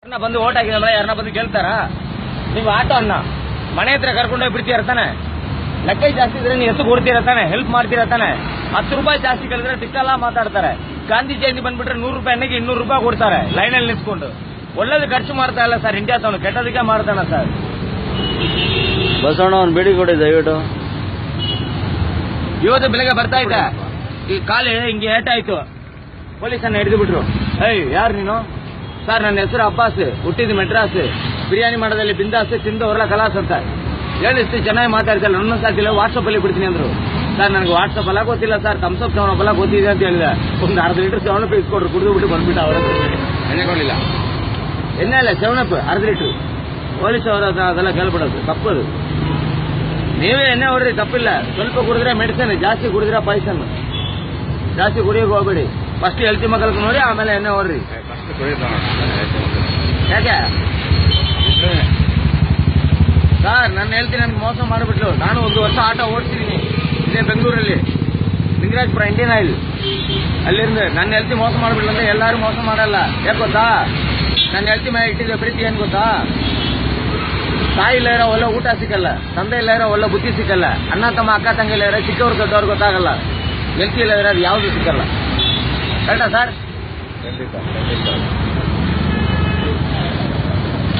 ಬಂದು ಓಟ್ ಹಾಕಿದ್ರೆ ಯಾರನ್ನ ಬಂದು ಕೇಳ್ತಾರಾ? ನೀವು ಆಟೋ ಅನ್ನ ಮನೆ ಹತ್ರ ಕರ್ಕೊಂಡೋಗಿ ಬಿಡ್ತೀರ ತಾನೆ? ಲೆಕ್ಕ ಜಾಸ್ತಿ ಇದ್ರೆ ನೀವು ಎಷ್ಟು ಕೊಡ್ತೀರ ತಾನೆ? ಹೆಲ್ಪ್ ಮಾಡ್ತೀರ ತಾನೆ? 10 ರೂಪಾಯಿ ಜಾಸ್ತಿ ಕೇಳಿದ್ರೆ ತಿಕ್ಕಲ್ಲ ಮಾತಾಡ್ತಾರೆ. ಗಾಂಧಿ ಜಯಂತಿ ಬಂದ್ಬಿಟ್ರೆ 100 ರೂಪಾಯಿ ಎಣ್ಣೆಗೆ 200 ರೂಪಾಯಿ ಕೊಡ್ತಾರೆ ಲೈನಲ್ಲಿ ನಿಂತ್ಕೊಂಡು. ಒಳ್ಳೇದು ಖರ್ಚು ಮಾಡ್ತಾ ಇಲ್ಲ ಸರ್ ಇಂಡಿಯಾ ತವನು, ಕೆಟ್ಟದಕ್ಕೆ ಮಾಡ್ತಾನ ಸರ್. ಬಸವಣ್ಣ ಅವ್ನು ಬೇಡಿ ಕೊಡಿ ದಯವಿಟ್ಟು. ಇವತ್ತು ಬೆಳಗ್ಗೆ ಬರ್ತಾ ಇದ್ದ, ಈ ಕಾಲು ಹಿಂಗೆ ಏಟಾಯ್ತು, ಪೊಲೀಸನ್ನ ಹಿಡಿದು ಬಿಟ್ರು. ಯಾರು ನೀನು? ಸರ್ ನನ್ನ ಹೆಸರು ಅಬ್ಬಾಸ್, ಹುಟ್ಟಿದ್ದು ಮೆಡ್ರಾಸ್, ಬಿರಿಯಾನಿ ಮಾಡೋದಲ್ಲಿ ಬಿಂದಾಸ್, ತಿಂದು ಅವರೆಲ್ಲ ಕಲಾಸ್ ಅಂತ ಹೇಳಿಷ್ಟು ಚೆನ್ನಾಗಿ ಮಾತಾಡ್ತಾರೆ. ನನ್ನ ಸಾಕಿಲ್ಲ, ವಾಟ್ಸಪ್ ಅಲ್ಲಿ ಬಿಡ್ತೀನಿ ಅಂದ್ರು. ಸರ್ ನನಗೆ ವಾಟ್ಸಪ್ ಎಲ್ಲ ಗೊತ್ತಿಲ್ಲ ಸರ್, ತಮ್ಸಪ್ ಸೆವನಪ್ ಎಲ್ಲ ಗೊತ್ತಿದೆ ಅಂತ ಹೇಳಿದೆ. ಒಂದು ಅರ್ಧ ಲೀಟರ್ ಸೆವನಪ್ ಇಸ್ಕೊಡ್ರು, ಕುಡಿದು ಬಿಟ್ಟು ಬಂದ್ಬಿಟ್ಟು ಅವರ ಎಣ್ಣೆ ಕೊಡಲಿಲ್ಲ. ಎಣ್ಣೆ ಅಲ್ಲ ಸೆವನಪ್ ಅರ್ಧ ಲೀಟರ್. ಪೊಲೀಸ್ ಅವರ ಅದೆಲ್ಲ ಕೇಳ್ಬಿಡೋದು ತಪ್ಪದು. ನೀವೇ ಎಣ್ಣೆ ಹೊಡ್ರಿ, ತಪ್ಪಿಲ್ಲ. ಸ್ವಲ್ಪ ಕುಡಿದ್ರೆ ಮೆಡಿಸಿನ್, ಜಾಸ್ತಿ ಕುಡಿದ್ರೆ ಪಾಯ್ಸನ್. ಜಾಸ್ತಿ ಕುಡಿಯೋಕೆ ಹೋಗ್ಬೇಡಿ. ಫಸ್ಟ್ ಹೆಲ್ತಿ ಮಕ್ಕಳಿಗೆ ನೋಡಿ, ಆಮೇಲೆ ಎಣ್ಣೆ ಹೊಡ್ರಿ. ಯಾಕೆ ಸರ್ ನನ್ನ ಹೇಳ್ತೀನಿ, ನನ್ಗೆ ಮೋಸ ಮಾಡಿಬಿಟ್ಲು. ನಾನು 1 ವರ್ಷ ಆಟೋ ಓಡಿಸಿದ್ದೀನಿ ಇದೇ ಬೆಂಗಳೂರಲ್ಲಿ, ಲಿಂಗರಾಜಪುರ ಇಂಡಿಯನ್ ಆಯಿಲ್. ಅಲ್ಲಿಂದ ನನ್ನ ಹೆಲ್ತಿ ಮೋಸ ಮಾಡಿಬಿಟ್ಲು ಅಂದ್ರೆ ಎಲ್ಲರೂ ಮೋಸ ಮಾಡಲ್ಲ. ಯಾಕೆ ಗೊತ್ತಾ? ನನ್ನ ಹೆಲ್ತಿ ಮೇಲೆ ಇಟ್ಟಿದ್ದೆ ಪ್ರೀತಿ ಏನ್ ಗೊತ್ತಾ? ತಾಯಿ ಇಲ್ಲ ಇರೋ ಒಳ್ಳೆ ಊಟ ಸಿಕ್ಕಲ್ಲ, ತಂದೆ ಇಲ್ಲ ಇರೋ ಒಳ್ಳೆ ಬುದ್ಧಿ ಸಿಕ್ಕಲ್ಲ, ಅಣ್ಣ ತಮ್ಮ ಅಕ್ಕ ತಂಗಿ ಇಲ್ಲ ಇರೋ ಚಿಕ್ಕವ್ರು ದೊಡ್ಡವ್ರು ಗೊತ್ತಾಗಲ್ಲ, ಹೆಲ್ತಿ ಇಲ್ಲ ಇರೋದು ಯಾವುದು ಸಿಕ್ಕಲ್ಲ. ಕರೆಕ್ಟಾ ಸರ್?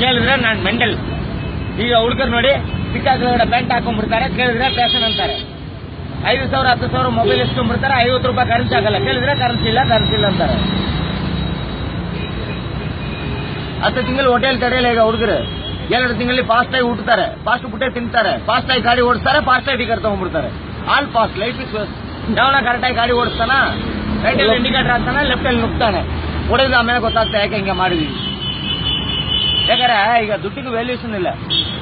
ಕೇಳಿದ್ರೆ ನಾನು ಮೆಂಡಲ್. ಈಗ ಹುಡುಗರು ನೋಡಿ ಸಿಕ್ಕಾಗ ಪ್ಯಾಂಟ್ ಹಾಕೊಂಡ್ಬಿಡ್ತಾರೆ, ಕೇಳಿದ್ರೆ ಫ್ಯಾಷನ್ ಅಂತಾರೆ. 5,000 10,000 ಮೊಬೈಲ್ ಇಸ್ಕೊಂಡ್ಬಿಡ್ತಾರೆ, 50 ರೂಪಾಯಿ ಕರೆನ್ಸಿ ಆಗಲ್ಲ, ಕೇಳಿದ್ರೆ ಕರೆನ್ಸಿ ಇಲ್ಲ ಅಂತಾರೆ. 10 ತಿಂಗಳು ಹೋಟೆಲ್ ತಡೆಯಲ್ಲ ಈಗ ಹುಡುಗರು. 2 ತಿಂಗಳಲ್ಲಿ ಫಾಸ್ಟ್ ಆಗಿ ಊಟತಾರೆ, ಫಾಸ್ಟ್ ಬಿಟ್ಟೆ ತಿಂತಾರೆ, ಫಾಸ್ಟ್ ಆಗಿ ಗಾಡಿ ಓಡಿಸ್ತಾರೆ, ಫಾಸ್ಟ್ ಆಗಿ ಟಿಕೆಟ್ ತಗೊಂಡ್ಬಿಡ್ತಾರೆ. All fast. ಲೈಫ್ ಇಸ್ ಯಾವನ ಕರೆಕ್ಟಾಗಿ ಗಾಡಿ ಓಡಿಸ್ತಾನ, ರೈಟ್ ಅಲ್ಲಿ ಇಂಡಿಕೇಟರ್ ಹಾಕ್ತಾನೆ, ಲೆಫ್ಟ್ ಅಲ್ಲಿ ನುಗ್ತಾನೆ. ಹೊಡೆದ ಆಮೇಲೆ ಗೊತ್ತಾಗ್ತಾ ಯಾಕೆ ಹಿಂಗೆ ಮಾಡಿದ್ವಿ. ಯಾಕಂದ್ರೆ ಈಗ ದುಡ್ಡಿಗೆ ವ್ಯಾಲ್ಯೂಷನ್ ಇಲ್ಲ.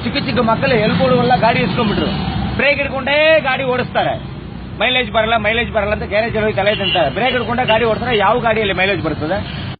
ಚಿಕ್ಕ ಮಕ್ಕಳು ಎಲ್ಬೋಡುವಲ್ಲ ಗಾಡಿ ಇಸ್ಕೊಂಡ್ಬಿಟ್ರು, ಬ್ರೇಕ್ ಹಿಡ್ಕೊಂಡೇ ಗಾಡಿ ಓಡಿಸ್ತಾರೆ. ಮೈಲೇಜ್ ಬರಲ್ಲ ಅಂತ ಗ್ಯಾರೇಜ್ ಅಲ್ಲಿ ತಲೆ ತಿಂತಾರೆ. ಬ್ರೇಕ್ ಹಿಡ್ಕೊಂಡೆ ಗಾಡಿ ಓಡಿಸ್ತಾರೆ, ಯಾವ ಗಾಡಿಯಲ್ಲಿ ಮೈಲೇಜ್ ಬರ್ತದೆ?